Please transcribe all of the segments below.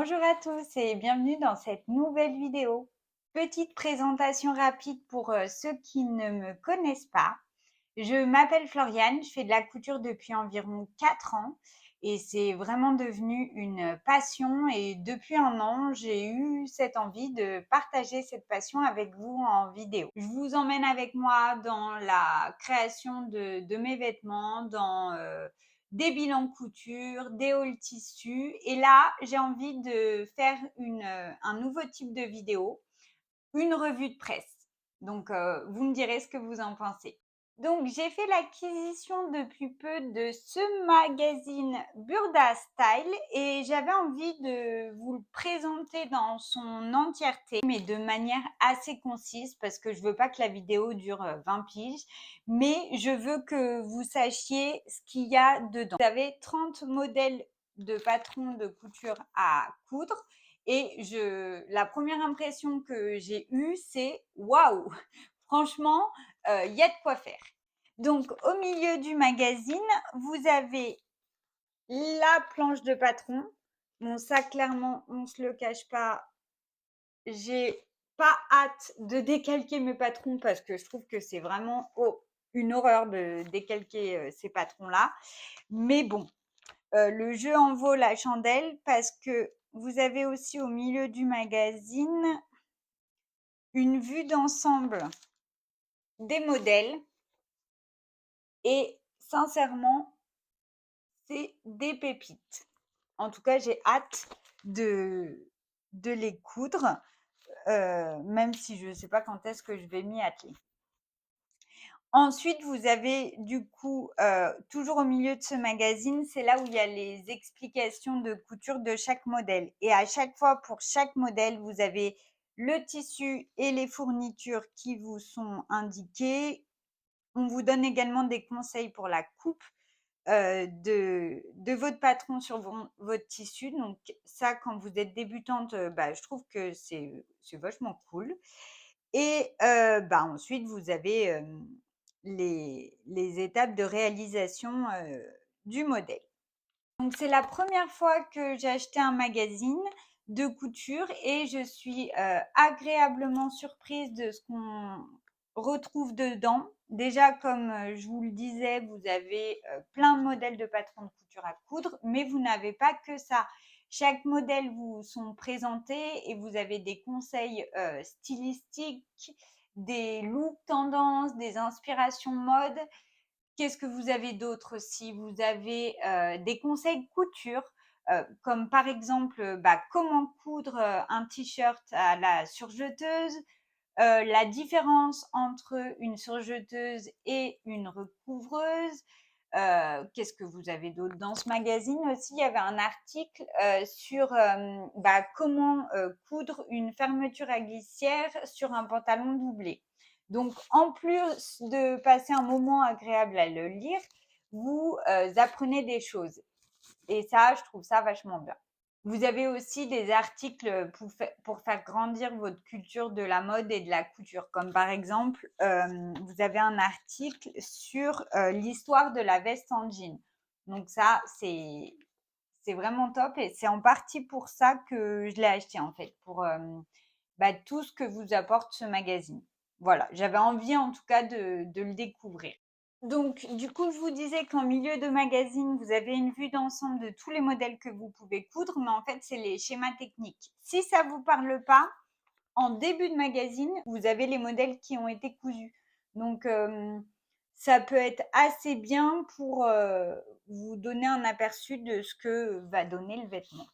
Bonjour à tous et bienvenue dans cette nouvelle vidéo. Petite présentation rapide pour ceux qui ne me connaissent pas. Je m'appelle Floriane, je fais de la couture depuis environ 4 ans et c'est vraiment devenu une passion et depuis un an, j'ai eu cette envie de partager cette passion avec vous en vidéo. Je vous emmène avec moi dans la création de mes vêtements, dans des bilans couture, des hauls tissus et là, j'ai envie de faire un nouveau type de vidéo, une revue de presse. Donc, vous me direz ce que vous en pensez. Donc, j'ai fait l'acquisition depuis peu de ce magazine Burda Style et j'avais envie de vous le présenter dans son entièreté, mais de manière assez concise parce que je veux pas que la vidéo dure 20 piges, mais je veux que vous sachiez ce qu'il y a dedans. Vous avez 30 modèles de patrons de couture à coudre et la première impression que j'ai eue, c'est waouh! Franchement, il y a de quoi faire. Donc, au milieu du magazine, vous avez la planche de patron. Bon, ça, clairement, on ne se le cache pas. J'ai pas hâte de décalquer mes patrons parce que je trouve que c'est vraiment une horreur de décalquer ces patrons-là. Mais bon, le jeu en vaut la chandelle parce que vous avez aussi au milieu du magazine une vue d'ensemble des modèles et sincèrement, c'est des pépites. En tout cas, j'ai hâte de les coudre, même si je ne sais pas quand est-ce que je vais m'y atteler. Ensuite, vous avez du coup, toujours au milieu de ce magazine, c'est là où il y a les explications de couture de chaque modèle et à chaque fois, pour chaque modèle, vous avez le tissu et les fournitures qui vous sont indiquées. On vous donne également des conseils pour la coupe de votre patron sur votre tissu. Donc ça, quand vous êtes débutante, je trouve que c'est vachement cool. Et ensuite, vous avez les étapes de réalisation du modèle. Donc c'est la première fois que j'ai acheté un magazine de couture et je suis agréablement surprise de ce qu'on retrouve dedans. Déjà, comme je vous le disais, vous avez plein de modèles de patrons de couture à coudre, mais vous n'avez pas que ça. Chaque modèle vous sont présentés et vous avez des conseils stylistiques, des looks tendances, des inspirations mode. Qu'est-ce que vous avez d'autre aussi? Vous avez des conseils couture, comme par exemple, comment coudre un t-shirt à la surjeteuse, la différence entre une surjeteuse et une recouvreuse. Qu'est-ce que vous avez d'autre? Dans ce magazine aussi, il y avait un article sur comment coudre une fermeture à glissière sur un pantalon doublé. Donc, en plus de passer un moment agréable à le lire, vous apprenez des choses. Et ça, je trouve ça vachement bien. Vous avez aussi des articles pour faire grandir votre culture de la mode et de la couture. Comme par exemple, vous avez un article sur l'histoire de la veste en jean. Donc ça, c'est vraiment top et c'est en partie pour ça que je l'ai acheté en fait, pour tout ce que vous apporte ce magazine. Voilà, j'avais envie en tout cas de le découvrir. Donc, du coup, je vous disais qu'en milieu de magazine, vous avez une vue d'ensemble de tous les modèles que vous pouvez coudre, mais en fait, c'est les schémas techniques. Si ça vous parle pas, en début de magazine, vous avez les modèles qui ont été cousus. Donc, ça peut être assez bien pour vous donner un aperçu de ce que va donner le vêtement.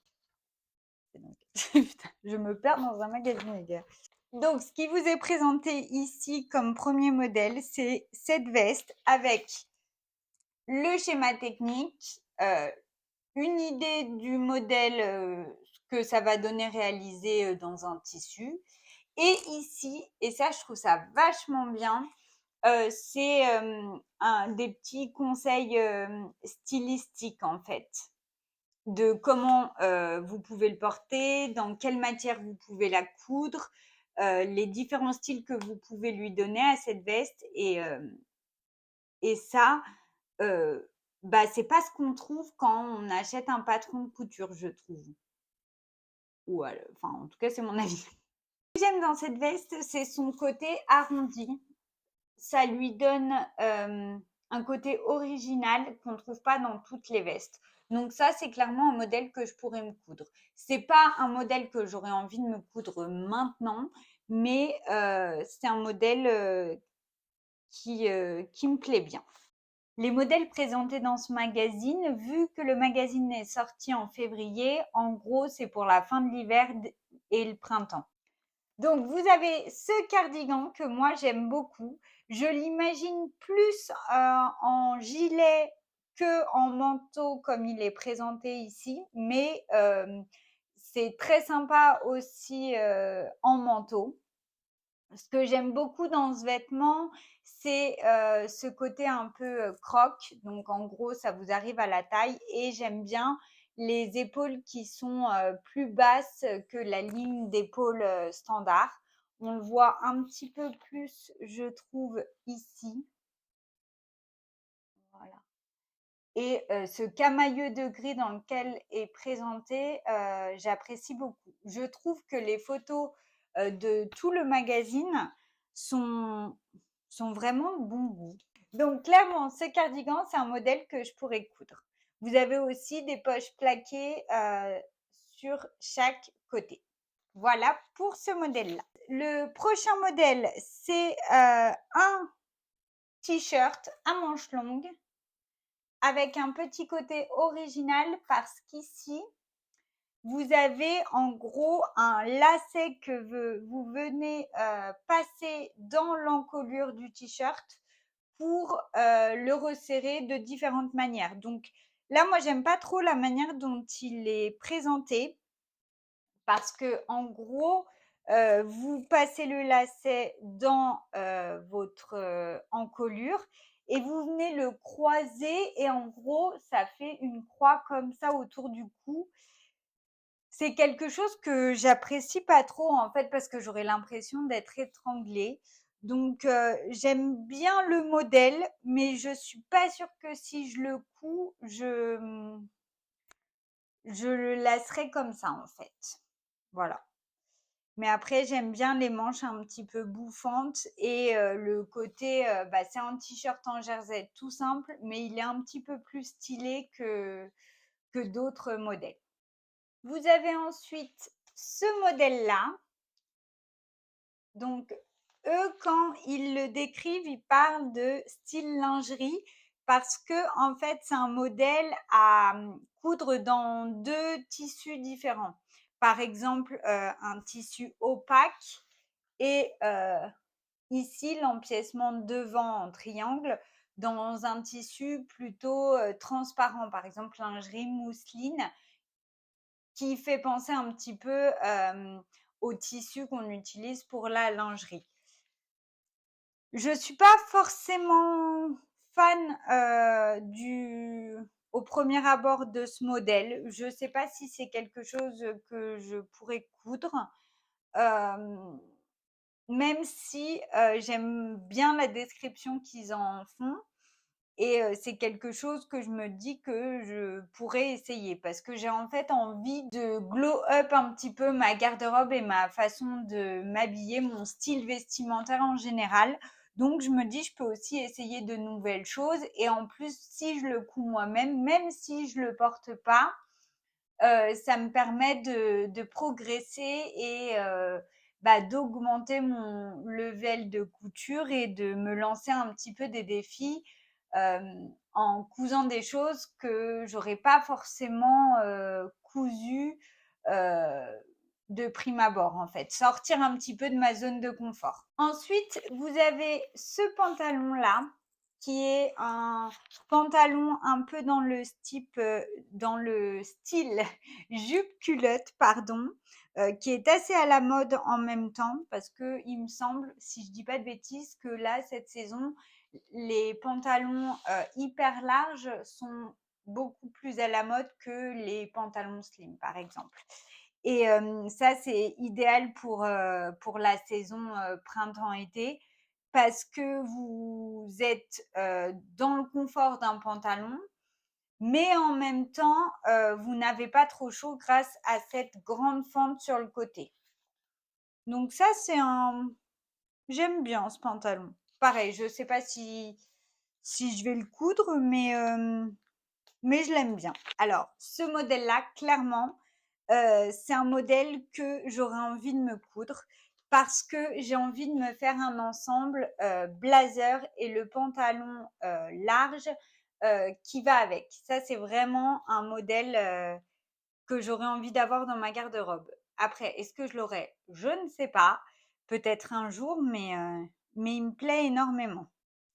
Putain, je me perds dans un magazine, les gars. Donc, ce qui vous est présenté ici comme premier modèle, c'est cette veste avec le schéma technique, une idée du modèle, ce que ça va donner réalisé dans un tissu. Et ici, et ça, je trouve ça vachement bien, c'est des petits conseils stylistiques en fait, de comment vous pouvez le porter, dans quelle matière vous pouvez la coudre, les différents styles que vous pouvez lui donner à cette veste. Et ça, c'est pas ce qu'on trouve quand on achète un patron de couture, je trouve. ou enfin, en tout cas, c'est mon avis. Ce que j'aime dans cette veste, c'est son côté arrondi. Ça lui donne un côté original qu'on ne trouve pas dans toutes les vestes. Donc ça, c'est clairement un modèle que je pourrais me coudre. C'est pas un modèle que j'aurais envie de me coudre maintenant, mais c'est un modèle qui me plaît bien. Les modèles présentés dans ce magazine, vu que le magazine est sorti en février, en gros, c'est pour la fin de l'hiver et le printemps. Donc, vous avez ce cardigan que moi j'aime beaucoup. Je l'imagine plus en gilet que en manteau comme il est présenté ici, mais c'est très sympa aussi en manteau. Ce que j'aime beaucoup dans ce vêtement, c'est ce côté un peu croque. Donc, en gros, ça vous arrive à la taille et j'aime bien les épaules qui sont plus basses que la ligne d'épaule standard. On le voit un petit peu plus, je trouve, ici. Voilà. Et ce camailleux de gris dans lequel est présenté, j'apprécie beaucoup. Je trouve que les photos de tout le magazine sont, sont vraiment de bon goût. Donc clairement, ce cardigan, c'est un modèle que je pourrais coudre. Vous avez aussi des poches plaquées sur chaque côté. Voilà pour ce modèle-là. Le prochain modèle, c'est un t-shirt à manches longues avec un petit côté original parce qu'ici, vous avez en gros un lacet que vous venez passer dans l'encolure du t-shirt pour le resserrer de différentes manières. Donc là, moi, j'aime pas trop la manière dont il est présenté parce que en gros, vous passez le lacet dans votre encolure et vous venez le croiser et en gros, ça fait une croix comme ça autour du cou. C'est quelque chose que j'apprécie pas trop en fait parce que j'aurais l'impression d'être étranglée. Donc j'aime bien le modèle, mais je suis pas sûre que si je le couds, je le laisserai comme ça en fait. Voilà. Mais après, j'aime bien les manches un petit peu bouffantes et le côté, c'est un t-shirt en jersey tout simple, mais il est un petit peu plus stylé que d'autres modèles. Vous avez ensuite ce modèle-là. Donc, eux, quand ils le décrivent, ils parlent de style lingerie parce que, en fait, c'est un modèle à coudre dans deux tissus différents. Par exemple, un tissu opaque et ici, l'empiècement devant en triangle dans un tissu plutôt transparent, par exemple lingerie mousseline, qui fait penser un petit peu au tissu qu'on utilise pour la lingerie. Je ne suis pas forcément fan au premier abord de ce modèle. Je ne sais pas si c'est quelque chose que je pourrais coudre. Même si j'aime bien la description qu'ils en font et c'est quelque chose que je me dis que je pourrais essayer parce que j'ai en fait envie de glow up un petit peu ma garde-robe et ma façon de m'habiller, mon style vestimentaire en général. Donc je me dis je peux aussi essayer de nouvelles choses et en plus si je le couds moi-même, même si je le porte pas, ça me permet de progresser et d'augmenter mon level de couture et de me lancer un petit peu des défis en cousant des choses que j'aurais pas forcément cousues de prime abord en fait. Sortir un petit peu de ma zone de confort. Ensuite, vous avez ce pantalon-là qui est un pantalon un peu dans le style jupe-culotte, pardon, qui est assez à la mode en même temps parce que il me semble, si je dis pas de bêtises, que là, cette saison, les pantalons hyper larges sont beaucoup plus à la mode que les pantalons slim, par exemple. Et ça, c'est idéal pour la saison printemps-été parce que vous êtes dans le confort d'un pantalon, mais en même temps, vous n'avez pas trop chaud grâce à cette grande fente sur le côté. Donc ça, j'aime bien ce pantalon. Pareil, je sais pas si je vais le coudre, mais je l'aime bien. Alors, ce modèle-là, clairement, c'est un modèle que j'aurais envie de me coudre parce que j'ai envie de me faire un ensemble blazer et le pantalon large qui va avec. Ça, c'est vraiment un modèle que j'aurais envie d'avoir dans ma garde-robe. Après, est-ce que je l'aurai? Je ne sais pas. Peut-être un jour, mais il me plaît énormément.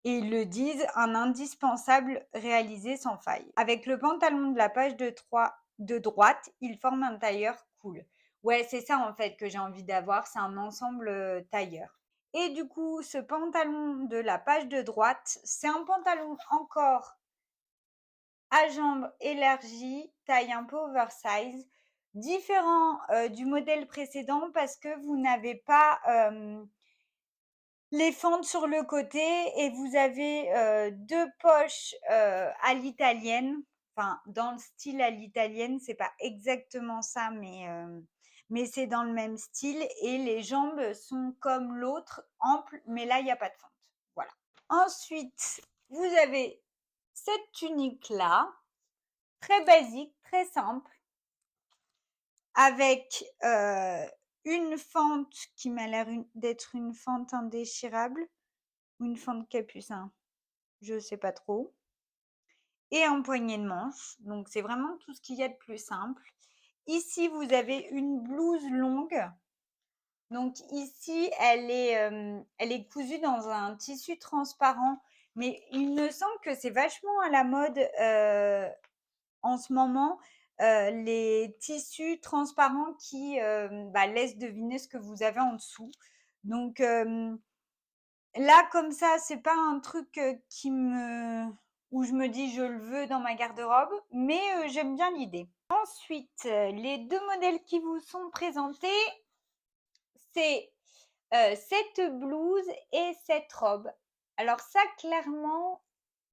Et ils le disent, un indispensable réalisé sans faille. Avec le pantalon de la page de droite, il forme un tailleur cool. Ouais, c'est ça en fait que j'ai envie d'avoir, c'est un ensemble tailleur. Et du coup, ce pantalon de la page de droite, c'est un pantalon encore à jambes élargies, taille un peu oversize, différent du modèle précédent parce que vous n'avez pas les fentes sur le côté et vous avez 2 poches à l'italienne, enfin dans le style à l'italienne, c'est pas exactement ça, mais c'est dans le même style et les jambes sont comme l'autre, amples, mais là il y a pas de fente. Voilà. Ensuite, vous avez cette tunique-là, très basique, très simple, avec une fente qui m'a l'air d'être une fente indéchirable ou une fente capucin, je sais pas trop. Et un poignet de manche, donc c'est vraiment tout ce qu'il y a de plus simple. Ici, vous avez une blouse longue. Donc ici, elle est cousue dans un tissu transparent, mais il me semble que c'est vachement à la mode en ce moment, les tissus transparents qui laissent deviner ce que vous avez en dessous. Donc là, comme ça, c'est pas un truc où je me dis je le veux dans ma garde-robe, mais j'aime bien l'idée. Ensuite, les deux modèles qui vous sont présentés, c'est cette blouse et cette robe. Alors ça, clairement,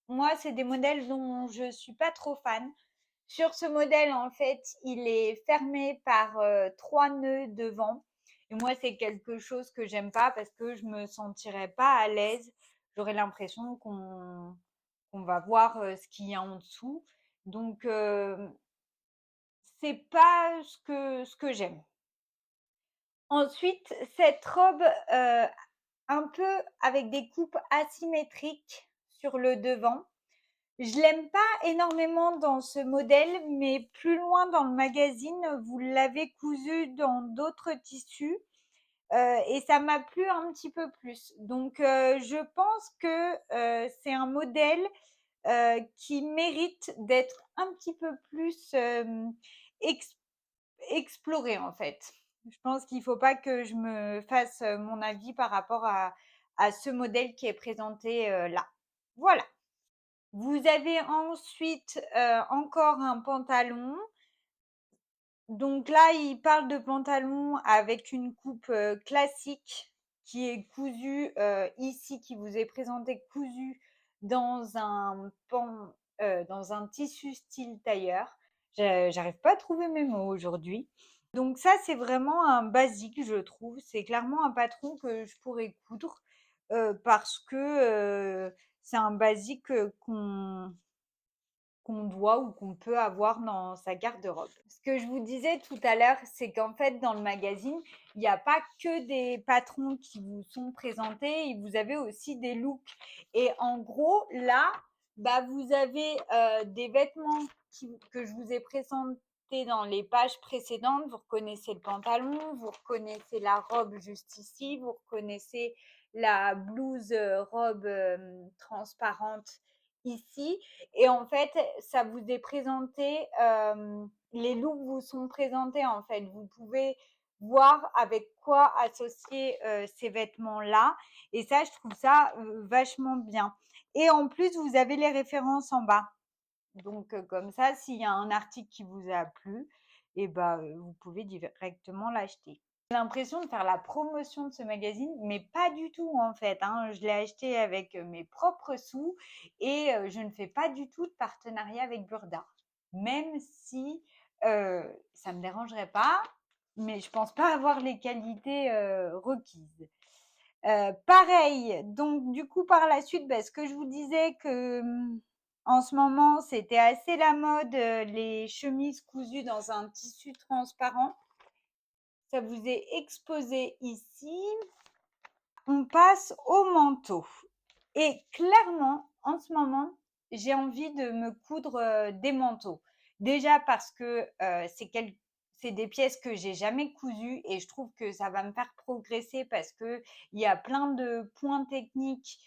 moi, c'est des modèles dont je suis pas trop fan. Sur ce modèle, en fait, il est fermé par 3 nœuds devant. Et moi, c'est quelque chose que j'aime pas parce que je me sentirais pas à l'aise. J'aurais l'impression qu'on va voir ce qu'il y a en dessous. Donc, c'est pas ce que j'aime. Ensuite, cette robe un peu avec des coupes asymétriques sur le devant. Je l'aime pas énormément dans ce modèle, mais plus loin dans le magazine, vous l'avez cousu dans d'autres tissus et ça m'a plu un petit peu plus. Donc, je pense que c'est un modèle qui mérite d'être un petit peu plus ex exploré en fait. Je pense qu'il faut pas que je me fasse mon avis par rapport à ce modèle qui est présenté là. Voilà. Vous avez ensuite encore un pantalon. Donc là, il parle de pantalon avec une coupe classique qui est cousu ici, qui vous est présenté cousu dans dans un tissu style tailleur. J'arrive pas à trouver mes mots aujourd'hui. Donc ça, c'est vraiment un basique, je trouve. C'est clairement un patron que je pourrais coudre parce que c'est un basique qu'on doit ou qu'on peut avoir dans sa garde-robe. Ce que je vous disais tout à l'heure, c'est qu'en fait, dans le magazine, il n'y a pas que des patrons qui vous sont présentés, vous avez aussi des looks. Et en gros, là, vous avez des vêtements que je vous ai présentés dans les pages précédentes. Vous reconnaissez le pantalon, vous reconnaissez la robe juste ici, vous reconnaissez la blouse robe transparente ici. Et en fait, ça vous est présenté, les looks vous sont présentés en fait. Vous pouvez voir avec quoi associer ces vêtements-là. Et ça, je trouve ça vachement bien. Et en plus, vous avez les références en bas. Donc, comme ça, s'il y a un article qui vous a plu, et vous pouvez directement l'acheter. J'ai l'impression de faire la promotion de ce magazine, mais pas du tout en fait, hein. Je l'ai acheté avec, mes propres sous et je ne fais pas du tout de partenariat avec Burda. Même si, ça me dérangerait pas, mais je pense pas avoir les qualités, requises. Pareil, donc du coup par la suite, ce que je vous disais que, en ce moment c'était assez la mode, les chemises cousues dans un tissu transparent. Ça vous est exposé ici. On passe au manteau et clairement, en ce moment, j'ai envie de me coudre, des manteaux. Déjà parce que, c'est des pièces que j'ai jamais cousues et je trouve que ça va me faire progresser parce qu'il y a plein de points techniques,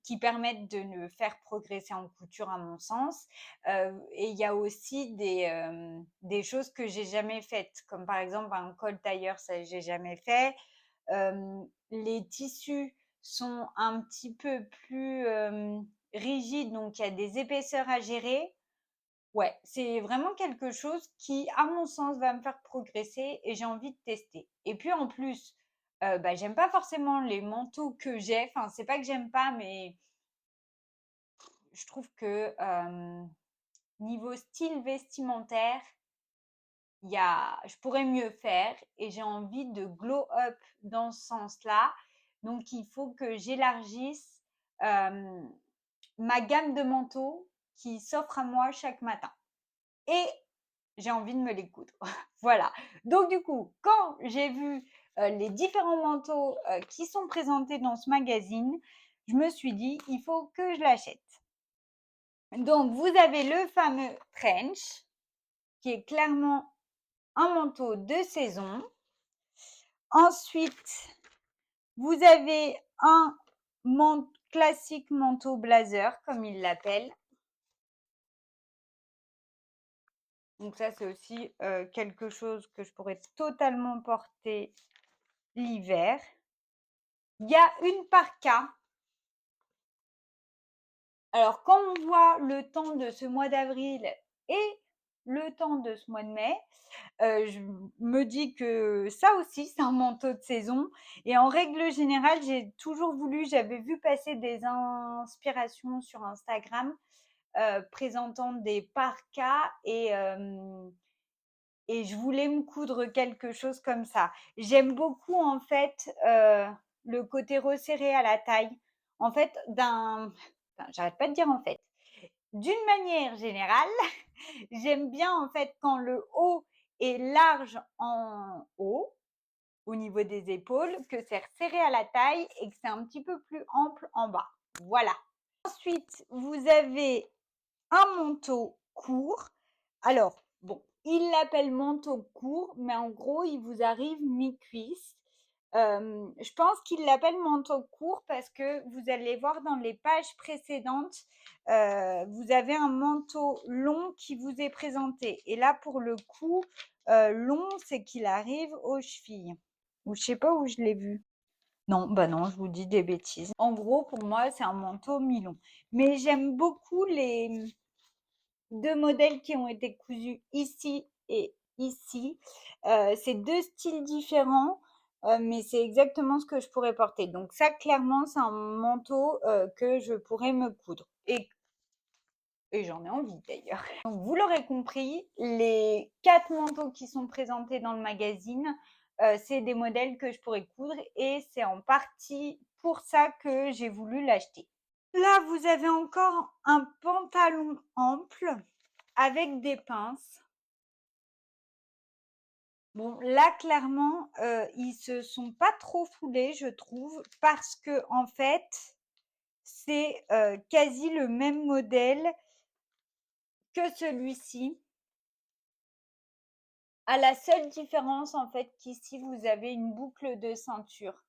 qui permettent de me faire progresser en couture à mon sens. Et il y a aussi des choses que j'ai jamais faites, comme par exemple un col tailleur, ça j'ai jamais fait. Les tissus sont un petit peu plus, rigides, donc il y a des épaisseurs à gérer. Ouais, c'est vraiment quelque chose qui, à mon sens, va me faire progresser et j'ai envie de tester. Et puis en plus, j'aime pas forcément les manteaux que j'ai. Enfin, c'est pas que j'aime pas, mais je trouve que, niveau style vestimentaire, je pourrais mieux faire et j'ai envie de glow up dans ce sens-là. Donc, il faut que j'élargisse ma gamme de manteaux qui s'offre à moi chaque matin. Et j'ai envie de me les coudre. Voilà. Donc, du coup, quand j'ai vu les différents manteaux qui sont présentés dans ce magazine, je me suis dit, il faut que je l'achète. Donc, vous avez le fameux trench, qui est clairement un manteau de saison. Ensuite, vous avez un classique manteau blazer, comme ils l'appellent. Donc ça, c'est aussi quelque chose que je pourrais totalement porter l'hiver. Il y a une parka. Alors, quand on voit le temps de ce mois d'avril et le temps de ce mois de mai, je me dis que ça aussi, c'est un manteau de saison. Et en règle générale, j'avais vu passer des inspirations sur Instagram présentant des parkas et je voulais me coudre quelque chose comme ça. J'aime beaucoup en fait le côté resserré à la taille. En fait, j'arrête pas de dire en fait. D'une manière générale, j'aime bien en fait quand le haut est large en haut, au niveau des épaules, que c'est resserré à la taille et que c'est un petit peu plus ample en bas. Voilà. Ensuite, vous avez un manteau court. Alors, bon, il l'appelle manteau court, mais en gros, il vous arrive mi-cuisse. Je pense qu'il l'appelle manteau court parce que vous allez voir dans les pages précédentes, vous avez un manteau long qui vous est présenté. Et là, pour le coup, long, c'est qu'il arrive aux chevilles. Ou je sais pas où je l'ai vu. Non, non, je vous dis des bêtises. En gros, pour moi, c'est un manteau mi-long. Mais j'aime beaucoup les deux modèles qui ont été cousus ici et ici. C'est deux styles différents, mais c'est exactement ce que je pourrais porter. Donc ça, clairement, c'est un manteau que je pourrais me coudre. Et j'en ai envie d'ailleurs. Donc vous l'aurez compris, les 4 manteaux qui sont présentés dans le magazine, c'est des modèles que je pourrais coudre et c'est en partie pour ça que j'ai voulu l'acheter. Là, vous avez encore un pantalon ample avec des pinces. Bon, là, clairement, ils se sont pas trop foulés, je trouve, parce que en fait, c'est quasi le même modèle que celui-ci. À la seule différence, en fait, qu'ici, vous avez une boucle de ceinture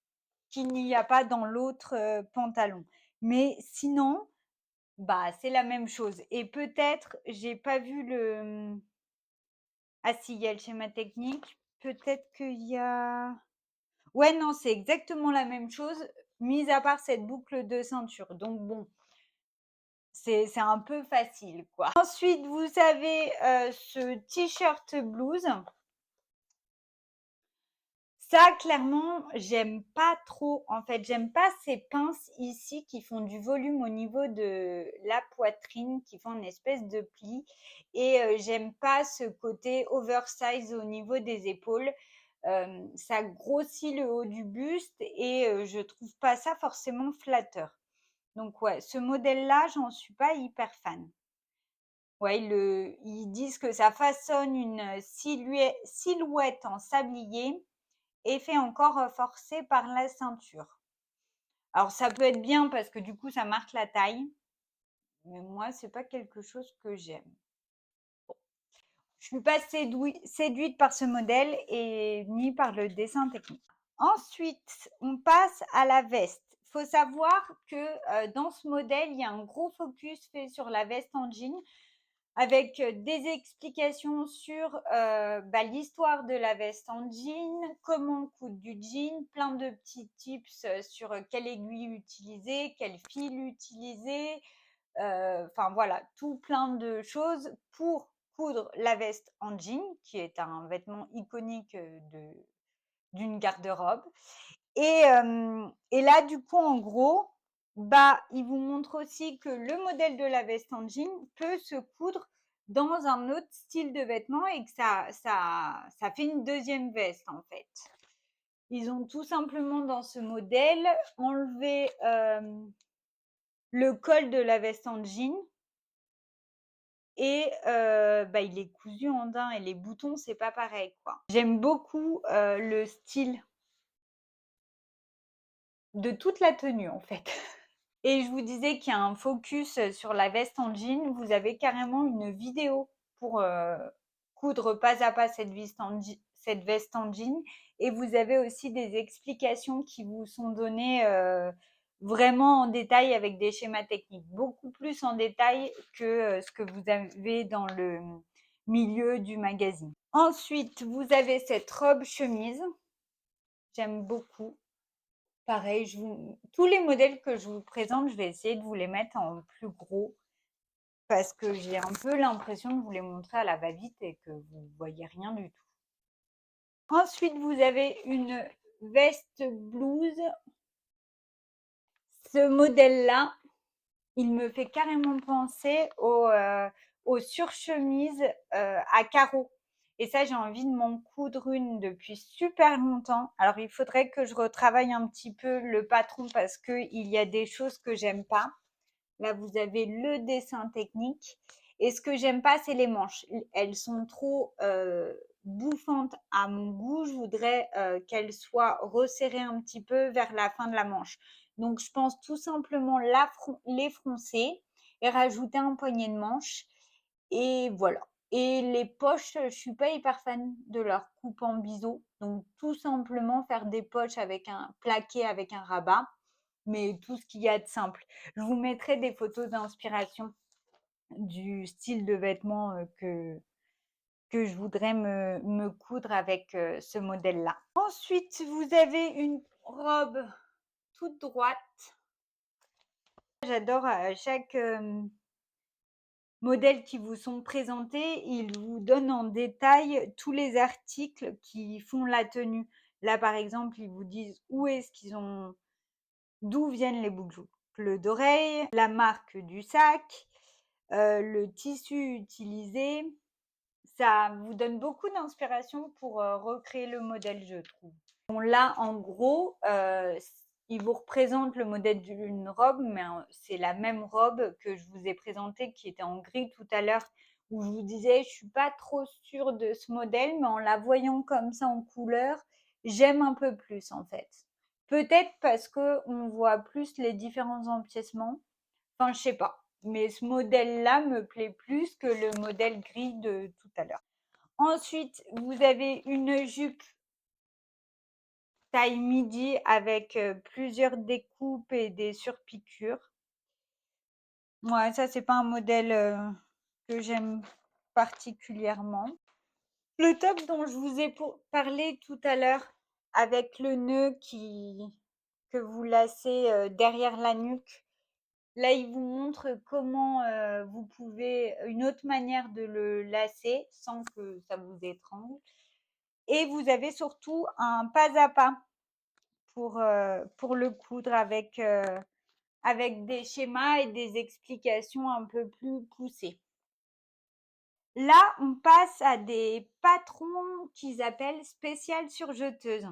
qu'il n'y a pas dans l'autre pantalon. Mais sinon, c'est la même chose. Et peut-être, j'ai pas vu le. Ah si, il y a le schéma technique. Peut-être qu'il y a. Ouais, non, c'est exactement la même chose, mis à part cette boucle de ceinture. Donc bon, c'est un peu facile, quoi. Ensuite, vous avez ce t-shirt blouse. Ça, clairement, j'aime pas trop. En fait, j'aime pas ces pinces ici qui font du volume au niveau de la poitrine, qui font une espèce de pli. Et j'aime pas ce côté oversize au niveau des épaules. Ça grossit le haut du buste et je trouve pas ça forcément flatteur. Donc ouais, ce modèle-là, j'en suis pas hyper fan. Ouais, ils disent que ça façonne une silhouette en sablier et fait encore renforcé par la ceinture. Alors ça peut être bien parce que du coup ça marque la taille, mais moi c'est pas quelque chose que j'aime. Je suis pas séduite par ce modèle et ni par le dessin technique. Ensuite, on passe à la veste. Il faut savoir que dans ce modèle, il y a un gros focus fait sur la veste en jean avec des explications sur l'histoire de la veste en jean, comment coudre du jean, plein de petits tips sur quelle aiguille utiliser, quel fil utiliser, enfin voilà, tout plein de choses pour coudre la veste en jean, qui est un vêtement iconique d'une garde-robe. Et là, du coup, en gros, il vous montre aussi que le modèle de la veste en jean peut se coudre dans un autre style de vêtement et que ça fait une deuxième veste, en fait. Ils ont tout simplement, dans ce modèle, enlevé le col de la veste en jean et il est cousu en daim et les boutons, c'est pas pareil, quoi. J'aime beaucoup le style de toute la tenue, en fait. Et je vous disais qu'il y a un focus sur la veste en jean. Vous avez carrément une vidéo pour coudre pas à pas cette veste en jean. Et vous avez aussi des explications qui vous sont données vraiment en détail avec des schémas techniques. Beaucoup plus en détail que ce que vous avez dans le milieu du magazine. Ensuite, vous avez cette robe chemise. J'aime beaucoup. Pareil, tous les modèles que je vous présente, je vais essayer de vous les mettre en plus gros parce que j'ai un peu l'impression de vous les montrer à la va-vite et que vous ne voyez rien du tout. Ensuite, vous avez une veste blouse. Ce modèle-là, il me fait carrément penser aux surchemises à carreaux. Et ça, j'ai envie de m'en coudre une depuis super longtemps. Alors, il faudrait que je retravaille un petit peu le patron parce qu'il y a des choses que j'aime pas. Là, vous avez le dessin technique. Et ce que j'aime pas, c'est les manches. Elles sont trop bouffantes à mon goût. Je voudrais qu'elles soient resserrées un petit peu vers la fin de la manche. Donc, je pense tout simplement les froncer et rajouter un poignet de manche. Et voilà. Et les poches, je suis pas hyper fan de leur coupe en biseau. Donc, tout simplement faire des poches avec un plaqué avec un rabat, mais tout ce qu'il y a de simple. Je vous mettrai des photos d'inspiration du style de vêtements que je voudrais me coudre avec ce modèle-là. Ensuite, vous avez une robe toute droite. J'adore chaque modèle qui vous sont présentés, ils vous donnent en détail tous les articles qui font la tenue. Là, par exemple, ils vous disent d'où viennent les boucles d'oreilles, la marque du sac, le tissu utilisé. Ça vous donne beaucoup d'inspiration pour recréer le modèle, je trouve. Bon, là, en gros, il vous représente le modèle d'une robe, mais c'est la même robe que je vous ai présentée qui était en gris tout à l'heure, où je vous disais, je suis pas trop sûre de ce modèle, mais en la voyant comme ça en couleur, j'aime un peu plus en fait. Peut-être parce que on voit plus les différents empiècements. Enfin, je sais pas. Mais ce modèle-là me plaît plus que le modèle gris de tout à l'heure. Ensuite, vous avez une jupe taille midi avec plusieurs découpes et des surpiqûres. Ouais, ça, c'est pas un modèle que j'aime particulièrement. Le top dont je vous ai parlé tout à l'heure, avec le nœud que vous lacez derrière la nuque, là, il vous montre comment vous pouvez, une autre manière de le lacer sans que ça vous étrangle. et vous avez surtout un pas à pas pour le coudre avec des schémas et des explications un peu plus poussées. Là, on passe à des patrons qu'ils appellent spéciales surjeteuses.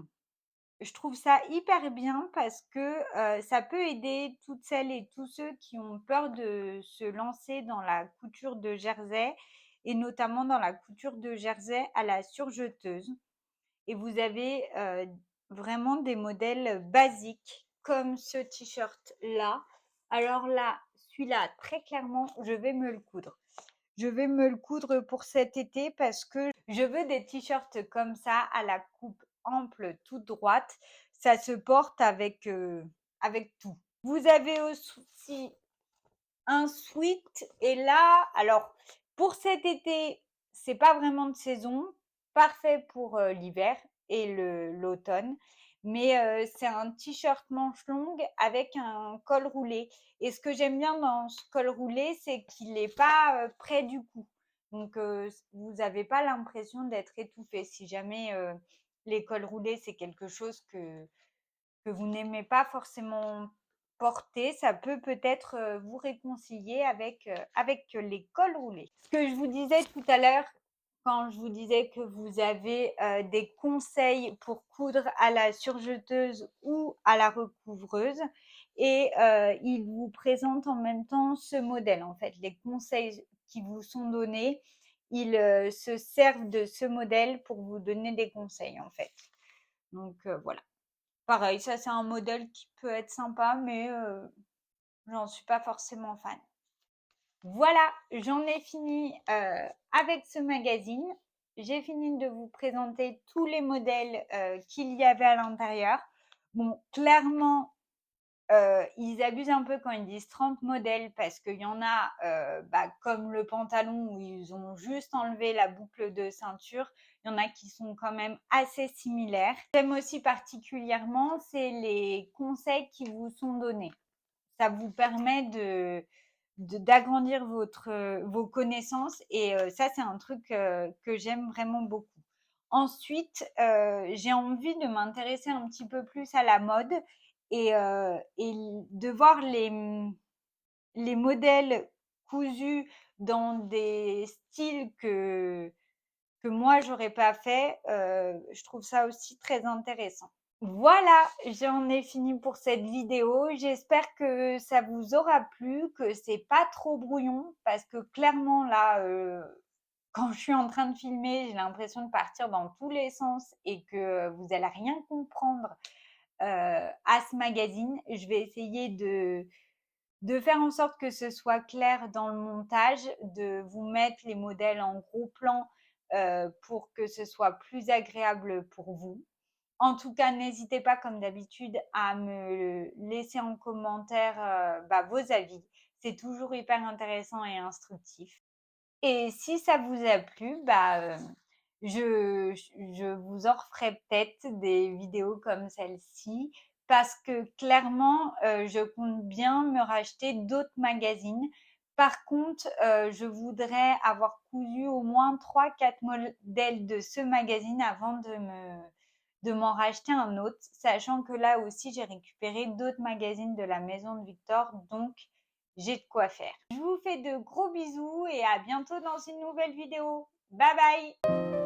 Je trouve ça hyper bien parce que ça peut aider toutes celles et tous ceux qui ont peur de se lancer dans la couture de jersey et notamment dans la couture de jersey à la surjeteuse. Et vous avez vraiment des modèles basiques comme ce t-shirt-là. Alors là, celui-là, très clairement, je vais me le coudre. Je vais me le coudre pour cet été parce que je veux des t-shirts comme ça à la coupe ample, toute droite. Ça se porte avec tout. Vous avez aussi un sweat et là, alors pour cet été, c'est pas vraiment de saison, parfait pour l'hiver et l'automne, mais c'est un t-shirt manche longue avec un col roulé. Et ce que j'aime bien dans ce col roulé, c'est qu'il n'est pas près du cou. Donc vous n'avez pas l'impression d'être étouffé. Si jamais les cols roulés, c'est quelque chose que vous n'aimez pas forcément porter, ça peut peut-être vous réconcilier avec les cols roulés. Ce que je vous disais tout à l'heure, quand je vous disais que vous avez des conseils pour coudre à la surjeteuse ou à la recouvreuse, et ils vous présentent en même temps ce modèle. En fait, les conseils qui vous sont donnés, ils se servent de ce modèle pour vous donner des conseils, en fait. Donc voilà. Pareil, ça c'est un modèle qui peut être sympa, mais j'en suis pas forcément fan. Voilà, j'en ai fini avec ce magazine. J'ai fini de vous présenter tous les modèles qu'il y avait à l'intérieur. Bon, clairement, ils abusent un peu quand ils disent 30 modèles parce qu'il y en a, comme le pantalon où ils ont juste enlevé la boucle de ceinture, il y en a qui sont quand même assez similaires. J'aime aussi particulièrement, c'est les conseils qui vous sont donnés. Ça vous permet d'agrandir vos connaissances et ça, c'est un truc que j'aime vraiment beaucoup. Ensuite, j'ai envie de m'intéresser un petit peu plus à la mode et de voir les modèles cousus dans des styles que moi, j'aurais pas fait. Je trouve ça aussi très intéressant. Voilà, j'en ai fini pour cette vidéo. J'espère que ça vous aura plu, que c'est pas trop brouillon parce que clairement là, quand je suis en train de filmer, j'ai l'impression de partir dans tous les sens et que vous allez rien comprendre à ce magazine. Je vais essayer de faire en sorte que ce soit clair dans le montage, de vous mettre les modèles en gros plan pour que ce soit plus agréable pour vous. En tout cas, n'hésitez pas, comme d'habitude, à me laisser en commentaire vos avis. C'est toujours hyper intéressant et instructif. Et si ça vous a plu, je vous en referai peut-être des vidéos comme celle-ci parce que clairement, je compte bien me racheter d'autres magazines. Par contre, je voudrais avoir cousu au moins 3-4 modèles de ce magazine avant de m'en racheter un autre, sachant que là aussi, j'ai récupéré d'autres magazines de la maison de Victor, donc j'ai de quoi faire. Je vous fais de gros bisous et à bientôt dans une nouvelle vidéo. Bye bye!